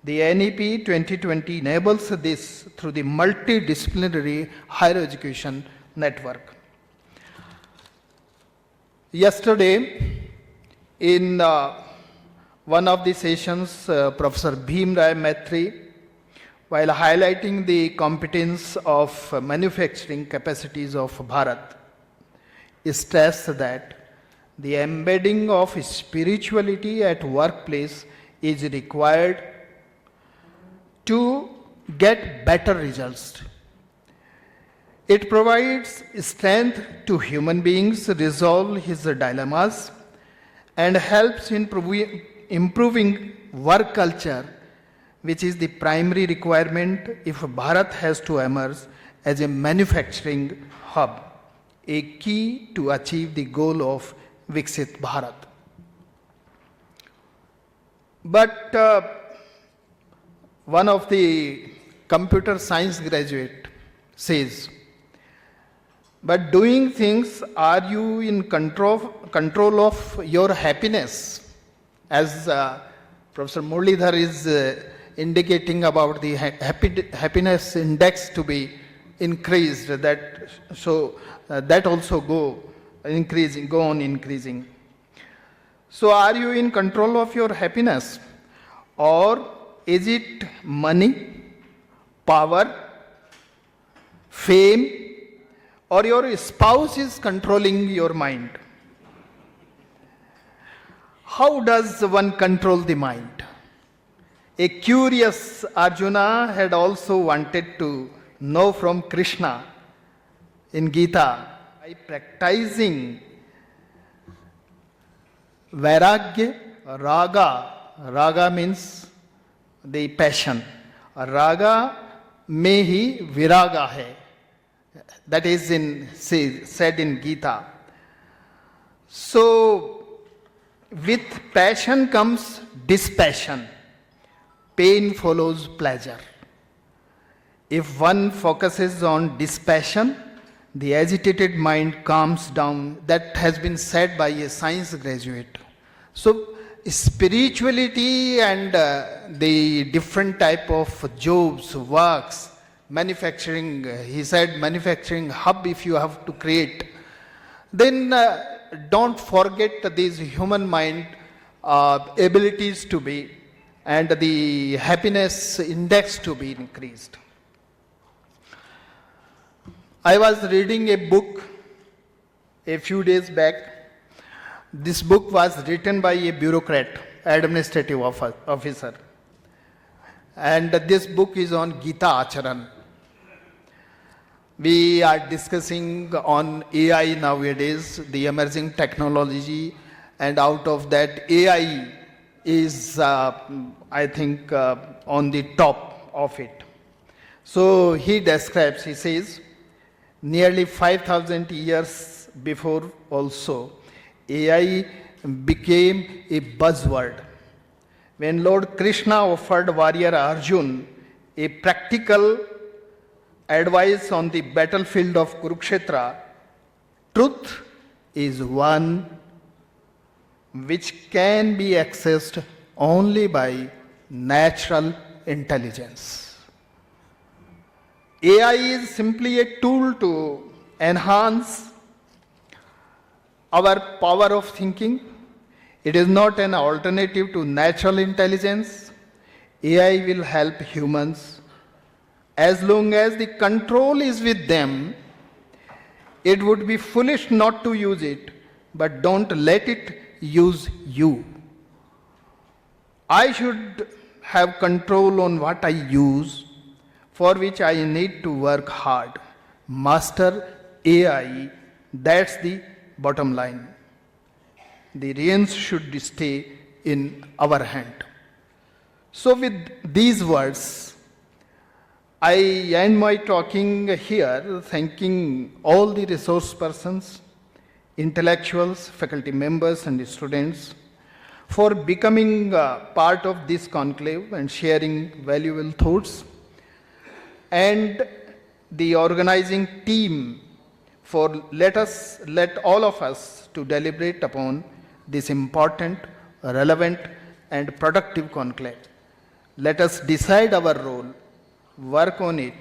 The NEP 2020 enables this through the multidisciplinary higher education network. Yesterday, in one of the sessions, Professor Bhim Rai Maitri, while highlighting the competence of manufacturing capacities of Bharat, stressed that the embedding of spirituality at workplace is required to get better results. It provides strength to human beings resolve his dilemmas and helps in improving work culture, which is the primary requirement if Bharat has to emerge as a manufacturing hub, a key to achieve the goal of Viksit Bharat. But one of the computer science graduate says, but doing things, are you in control of your happiness? As Professor Muralidharan is indicating about the happiness index to be increased, that also go on increasing. So are you in control of your happiness? Or is it money, power, fame, or your spouse is controlling your mind? How does one control the mind? A curious Arjuna had also wanted to know from Krishna in Gita, by practicing Vairagya, Raga means the passion. Raga mein hi viraga hai. That is said in Gita. So, with passion comes dispassion. Pain follows pleasure. If one focuses on dispassion, the agitated mind calms down. That has been said by a science graduate. So, spirituality and the different type of jobs, works, manufacturing, he said manufacturing hub if you have to create, then don't forget these human mind abilities to be, and the happiness index to be increased. I was reading a book a few days back. This book was written by a bureaucrat, administrative officer. And this book is on Gita Acharan. We are discussing on AI nowadays, the emerging technology, and out of that, AI is, I think, on the top of it. So he describes, he says, nearly 5,000 years before also, AI became a buzzword. When Lord Krishna offered warrior Arjun a practical advice on the battlefield of Kurukshetra, truth is one which can be accessed only by natural intelligence. AI is simply a tool to enhance our power of thinking. It is not an alternative to natural intelligence. AI will help humans. As long as the control is with them, it would be foolish not to use it, but don't let it use you. I should have control on what I use, for which I need to work hard. Master AI, that's the bottom line. The reins should stay in our hand. So with these words, I end my talking here, thanking all the resource persons, intellectuals, faculty members and students for becoming part of this conclave and sharing valuable thoughts, and the organizing team for let all of us to deliberate upon this important, relevant and productive conclave. Let us decide our role, work on it,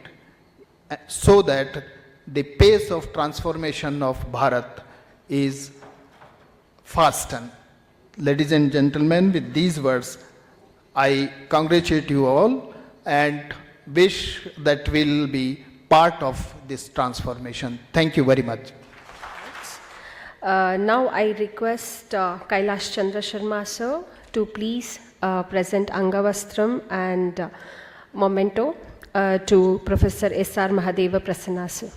so that the pace of transformation of Bharat is fastened. Ladies and gentlemen, with these words, I congratulate you all and wish that we'll be part of this transformation. Thank you very much. Now I request Kialashchandra Sharma sir to please present Angavastram and memento to Professor S.R. Mahadeva Prasanna sir.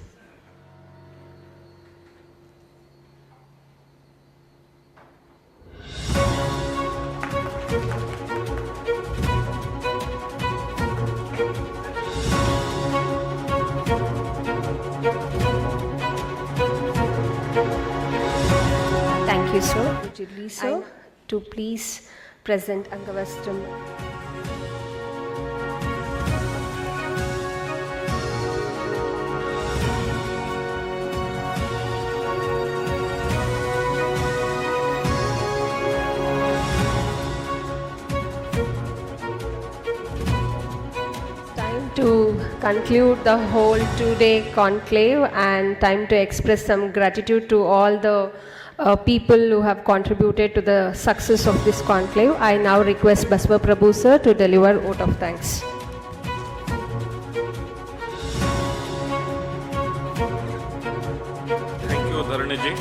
Thank you, sir. Jidli, sir, to please present Angavastram. Time to conclude the whole two-day conclave and time to express some gratitude to all the people who have contributed to the success of this conclave. I now request Basva Prabhu sir to deliver vote of thanks. Thank you, Dharaniji.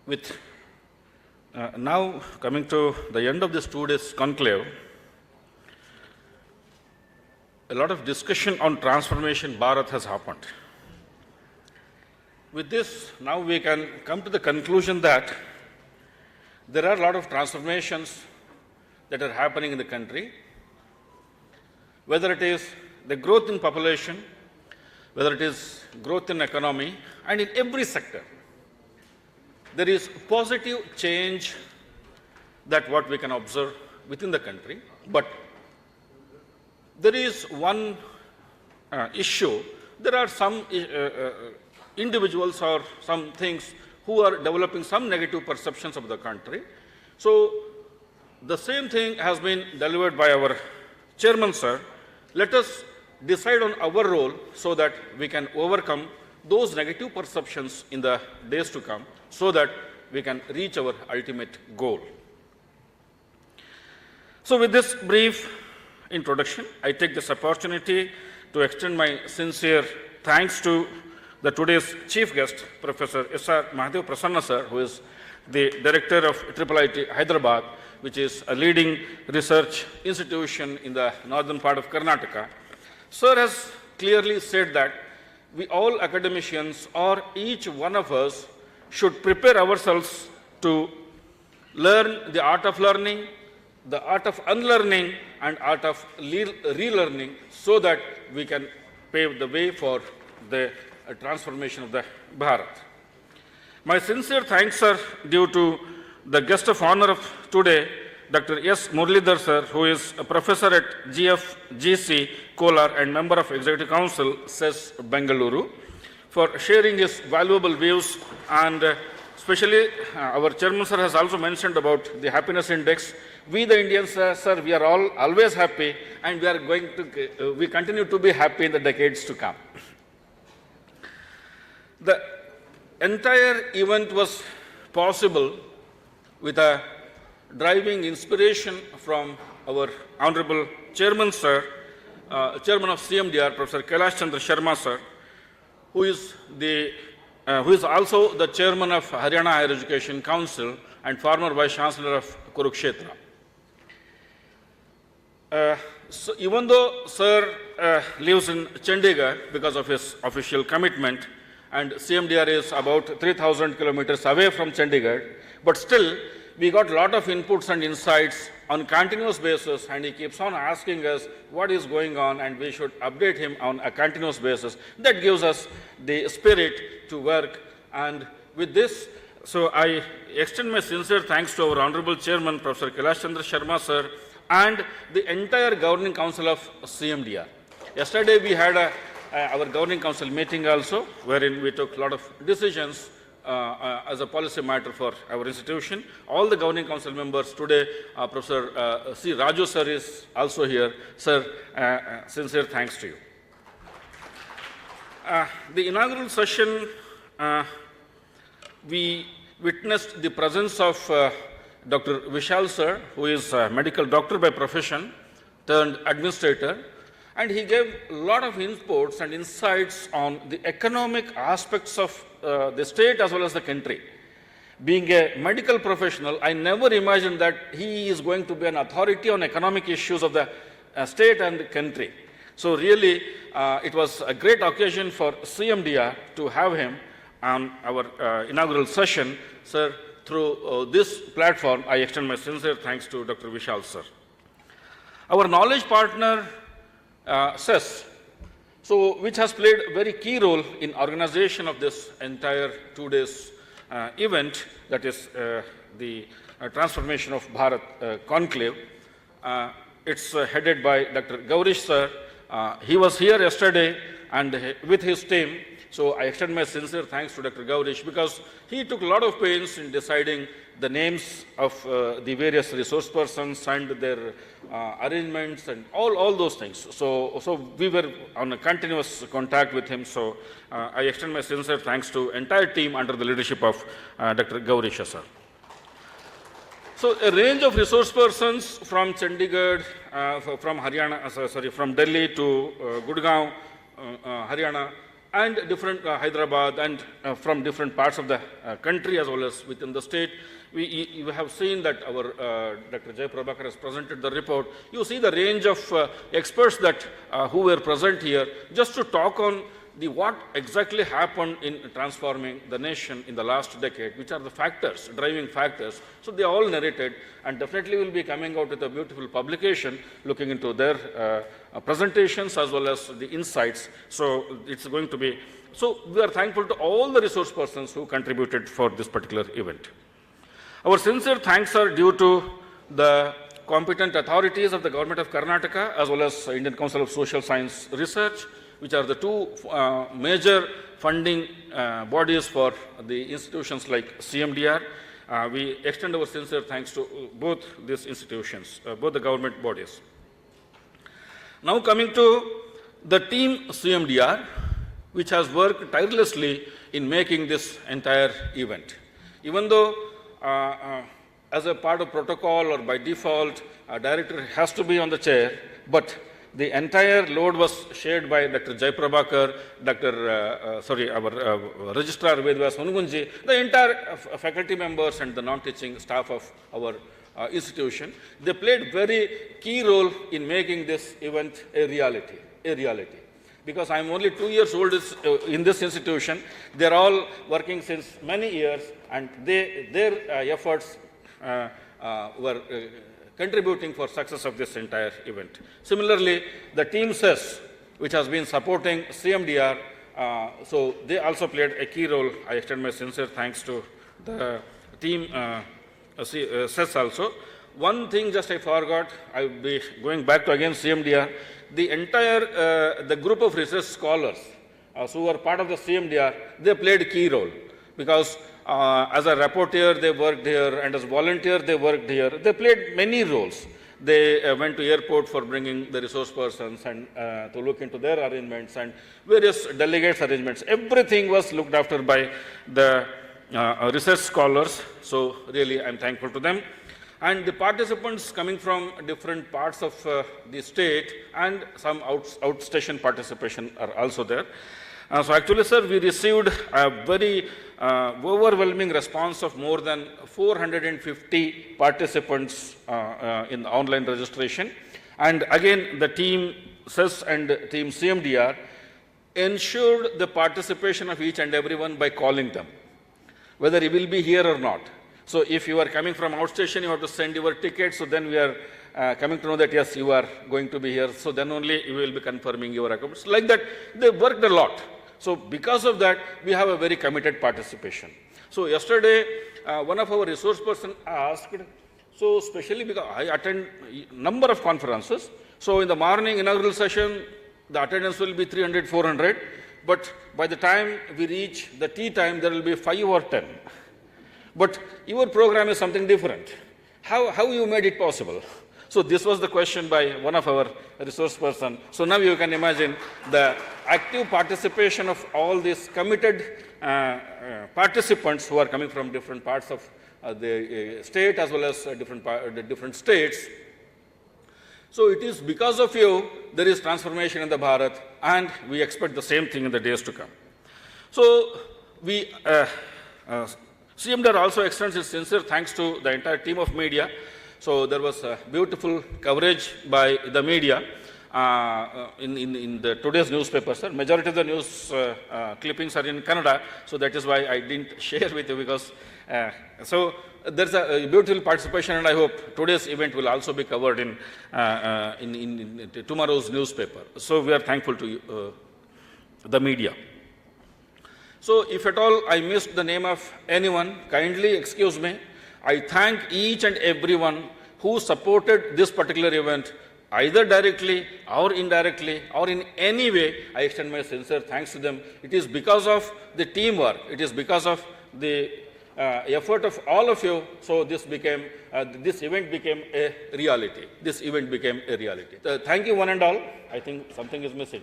With now coming to the end of this 2 days conclave, a lot of discussion on transformation Bharat has happened. With this, now we can come to the conclusion that there are a lot of transformations that are happening in the country, whether it is the growth in population, whether it is growth in economy, and in every sector. There is positive change that what we can observe within the country, but there is one issue. There are some individuals or some things who are developing some negative perceptions of the country. So the same thing has been delivered by our chairman, sir. Let us decide on our role so that we can overcome those negative perceptions in the days to come, so that we can reach our ultimate goal. So with this brief introduction, I take this opportunity to extend my sincere thanks to the today's chief guest, Professor S.R. Mahadeva Prasanna sir, who is the director of IIIT Hyderabad, which is a leading research institution in the northern part of Karnataka. Sir has clearly said that we all academicians, or each one of us, should prepare ourselves to learn the art of learning, the art of unlearning, and art of relearning, so that we can pave the way for the transformation of the Bharat. My sincere thanks are due to the guest of honor of today, Dr. S. Muralidharan sir, who is a professor at GFGC, Kolar, and member of Executive Council, CES, Bengaluru, for sharing his valuable views. And especially our chairman sir has also mentioned about the happiness index. We the Indians, sir, we are all always happy, and we continue to be happy in the decades to come. The entire event was possible with a driving inspiration from our Honorable Chairman Sir, Chairman of CMDR, Professor Kialashchandra Sharma Sir, who is also the Chairman of Haryana Higher Education Council and former Vice Chancellor of Kurukshetra. So even though Sir lives in Chandigarh because of his official commitment, and CMDR is about 3,000 kilometers away from Chandigarh, but still we got a lot of inputs and insights on a continuous basis, and he keeps on asking us what is going on, and we should update him on a continuous basis. That gives us the spirit to work. And with this, so I extend my sincere thanks to our Honorable Chairman, Professor Kialashchandra Sharma Sir, and the entire Governing Council of CMDR. Yesterday we had our Governing Council meeting also, wherein we took a lot of decisions as a policy matter for our institution. All the Governing Council members today, Professor C. Raju sir is also here. Sir, sincere thanks to you. The inaugural session, we witnessed the presence of Dr. Vishal sir, who is a medical doctor by profession turned administrator, and he gave a lot of inputs and insights on the economic aspects of the state as well as the country. Being a medical professional, I never imagined that he is going to be an authority on economic issues of the state and the country. So really, it was a great occasion for CMDR to have him on our inaugural session. Sir, through this platform, I extend my sincere thanks to Dr. Vishal sir. Our knowledge partner, CES, which has played a very key role in organization of this entire 2 days event, that is the transformation of Bharat Conclave. It's headed by Dr. Gaurish sir. He was here yesterday and with his team. So I extend my sincere thanks to Dr. Gaurish, because he took a lot of pains in deciding the names of the various resource persons and their arrangements and all those things. So we were on a continuous contact with him. So I extend my sincere thanks to entire team under the leadership of Dr. Gaurish sir. So a range of resource persons from Chandigarh, from Delhi to Gurgaon, Haryana, and different Hyderabad, and from different parts of the country as well as within the state. You have seen that our Dr. Jay Prabhakar has presented the report. You see the range of experts that who were present here just to talk on what exactly happened in transforming the nation in the last decade, which are the factors, driving factors. So they all narrated, and definitely will be coming out with a beautiful publication looking into their presentations as well as the insights. So it's going to be, so we are thankful to all the resource persons who contributed for this particular event. Our sincere thanks are due to the competent authorities of the Government of Karnataka as well as Indian Council of Social Science Research, which are the two major funding bodies for the institutions like CMDR. We extend our sincere thanks to both these institutions, both the government bodies. Now coming to the team CMDR, which has worked tirelessly in making this entire event. Even though as a part of protocol or by default, a director has to be on the chair, but the entire load was shared by Dr. Jaiprabhakar, our Registrar Vedvas Hanumanji, the entire faculty members and the non-teaching staff of our institution. They played very key role in making this event a reality. Because I am only 2 years old in this institution, they are all working since many years, and their efforts were contributing for success of this entire event. Similarly, the team CES, which has been supporting CMDR, so they also played a key role. I extend my sincere thanks to the team CES also. One thing just I forgot, I will be going back to again CMDR. The entire the group of research scholars who were part of the CMDR, they played a key role, because as a rapporteur they worked here, and as volunteer they worked here. They played many roles. They went to airport for bringing the resource persons and to look into their arrangements and various delegates arrangements. Everything was looked after by the research scholars. So really I'm thankful to them. And the participants coming from different parts of the state, and some outstation participation are also there. So actually, sir, we received a very overwhelming response of more than 450 participants in the online registration. And again, the team CES and team CMDR ensured the participation of each and everyone by calling them, whether he will be here or not. So if you are coming from outstation, you have to send your ticket. So then we are coming to know that, yes, you are going to be here. So then only you will be confirming your accounts. Like that, they worked a lot. So because of that, we have a very committed participation. So yesterday, one of our resource person asked, so especially because I attend number of conferences. So in the morning inaugural session, the attendance will be 300, 400. But by the time we reach the tea time, there will be 5 or 10. But your program is something different. How you made it possible? So this was the question by one of our resource person. So now you can imagine the active participation of all these committed participants who are coming from different parts of the state as well as different states. So it is because of you there is transformation in the Bharat, and we expect the same thing in the days to come. So we CMDR also extends its sincere thanks to the entire team of media. So there was a beautiful coverage by the media in the today's newspaper, sir. Majority of the news clippings are in Kannada, so that is why I didn't share with you, because so there's a beautiful participation, and I hope today's event will also be covered in tomorrow's newspaper. So we are thankful to you, the media. So if at all I missed the name of anyone, kindly excuse me. I thank each and everyone who supported this particular event, either directly or indirectly or in any way. I extend my sincere thanks to them. It is because of the teamwork. It is because of the effort of all of you. So this event became a reality. This event became a reality. Thank you one and all. I think something is missing.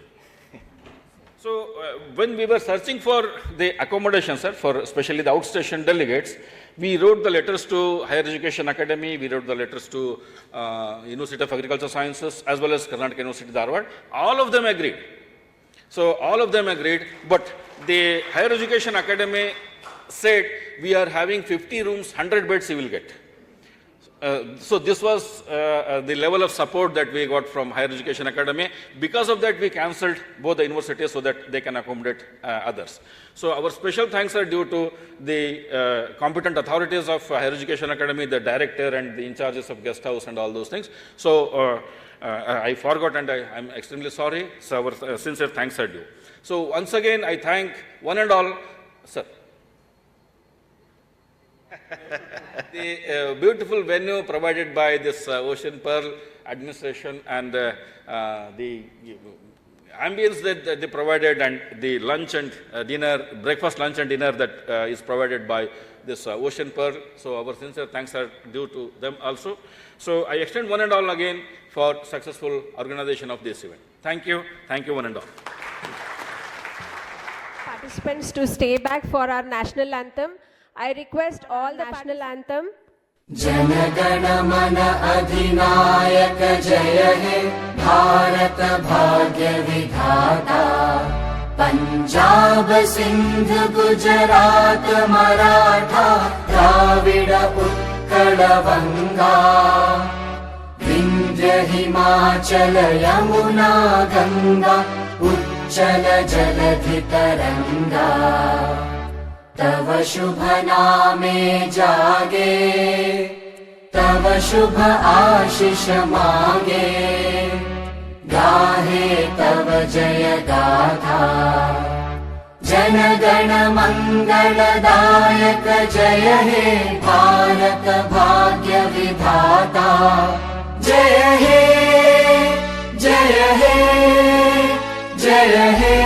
So when we were searching for the accommodation, sir, for especially the outstation delegates, we wrote the letters to Higher Education Academy, we wrote the letters to University of Agricultural Sciences as well as Karnataka University, Dharwad. All of them agreed. So all of them agreed, but the Higher Education Academy said, we are having 50 rooms, 100 beds you will get. So this was the level of support that we got from Higher Education Academy. Because of that, we cancelled both the universities so that they can accommodate others. So our special thanks are due to the competent authorities of Higher Education Academy, the director and the in charges of guest house and all those things. So I forgot, and I'm extremely sorry. So our sincere thanks are due. So once again, I thank one and all, sir. The beautiful venue provided by this Ocean Pearl administration and the ambience that they provided, and the lunch and dinner, breakfast, lunch and dinner that is provided by this Ocean Pearl. So our sincere thanks are due to them also. So I extend one and all again for successful organization of this event. Thank you one and all. Participants to stay back for our national anthem. I request all the national anthem. Jana Gana Mana Adhinayaka Jaya He Bharat भाग्य विधाता, पंजाब सिंध गुजरात मराठा, द्राविड उत्कल बंगा, विंध्य हिमाचल यमुना गंगा, उच्चल जलधि तरंगा। तव शुभ नामे जागे, तव शुभ आशीष मागे, गाहे तव जय गाथा। जन गण मंगलदायक जय हे भारत भाग्य विधाता। जय हे जय हे जय हे,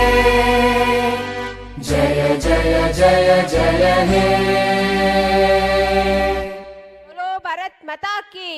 जय जय जय जय हे। बोलो भारत माता की।